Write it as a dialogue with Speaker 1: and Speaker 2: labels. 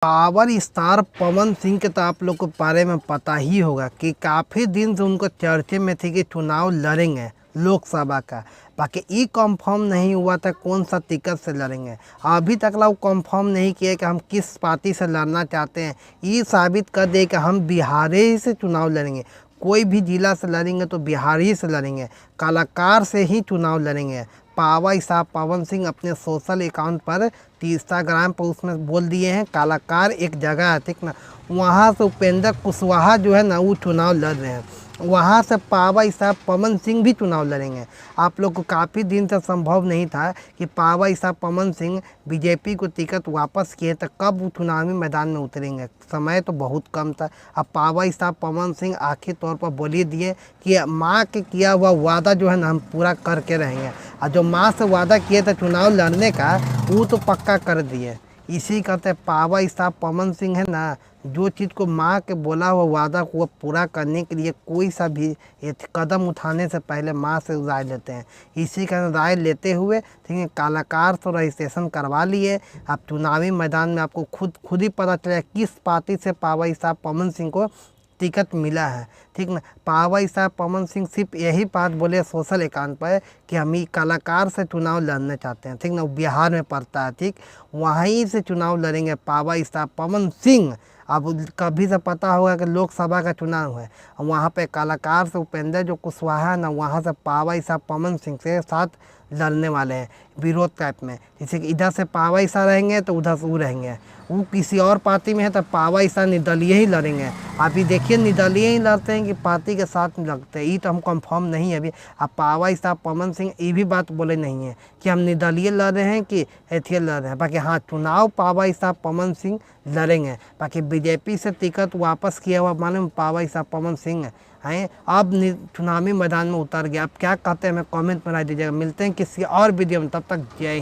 Speaker 1: Power star Pawan Singh के तो आप लोग को बारे में पता ही होगा कि काफ़ी दिन से उनको चर्चे में थी कि चुनाव लड़ेंगे लोकसभा का। बाकी ये कंफर्म नहीं हुआ था कौन सा टिकट से लड़ेंगे। अभी तक वो कंफर्म नहीं किए कि हम किस पार्टी से लड़ना चाहते हैं। ये साबित कर दे कि हम बिहार ही से चुनाव लड़ेंगे। कोई भी जिला से लड़ेंगे तो बिहार ही से लड़ेंगे, कलाकार से ही चुनाव लड़ेंगे। पावर स्टार पवन सिंह अपने सोशल अकाउंट पर इंस्टाग्राम पर उसमें बोल दिए हैं कलाकार एक जगह है, ठीक ना, वहाँ से उपेंद्र कुशवाहा जो है ना वो चुनाव लड़ रहे हैं। वहाँ से पावर स्टार पवन सिंह भी चुनाव लड़ेंगे। आप लोग को काफ़ी दिन से संभव नहीं था कि power star Pawan Singh BJP को टिकट वापस किए तो कब वो चुनावी मैदान में उतरेंगे। समय तो बहुत कम था। अब पावर स्टार पवन सिंह आखिर तौर पर बोल ही दिए कि माँ के किया हुआ वादा जो है ना हम पूरा करके रहेंगे। और जो माँ से वादा किए थे चुनाव लड़ने का वो तो पक्का कर दिए। इसी कहते पावर स्टार पवन सिंह है ना, जो चीज़ को माँ के बोला हुआ वादा को पूरा करने के लिए कोई सा भी कदम उठाने से पहले माँ से राय लेते हैं। इसी का राय लेते हुए ठीक है, कलाकार तो रजिस्ट्रेशन करवा लिए। अब चुनावी मैदान में आपको खुद ही पता चला किस पार्टी से पावर स्टार पवन सिंह को टिकट मिला है, ठीक ना। पावर स्टार पवन सिंह सिर्फ यही बात बोले सोशल अकाउंट पर कि हम ही कलाकार से चुनाव लड़ना चाहते हैं, ठीक ना। बिहार में पड़ता है, ठीक, वहीं से चुनाव लड़ेंगे पावर स्टार पवन सिंह। अब कभी से पता होगा कि लोकसभा का चुनाव है, वहाँ पे कलाकार से उपेंद्र जो कुशवाहा है ना, वहाँ से पावर स्टार पवन सिंह के साथ लड़ने वाले हैं विरोध टाइप में। जैसे कि इधर से पावर स्टार रहेंगे तो उधर से वो रहेंगे। वो किसी और पार्टी में है तो पावर स्टार निर्दलीय ही लड़ेंगे। अभी देखिए निर्दलीय ही लड़ते हैं कि पार्टी के साथ लगते हैं, ये तो हम कंफर्म नहीं है अभी। अब पावर स्टार पवन सिंह ये भी बात बोले नहीं है कि हम निर्दलीय लड़ रहे हैं कि एथियल लड़ रहे हैं। बाकी हाँ, चुनाव पावर स्टार पवन सिंह लड़ेंगे। बाकी बीजेपी से टिकट वापस किया हुआ मालूम पावर स्टार पवन सिंह हैं, अब चुनावी मैदान में उतर गया। अब क्या कहते हैं हमें कमेंट में राय दीजिएगा। मिलते हैं किसी और वीडियो में, तब तक जय।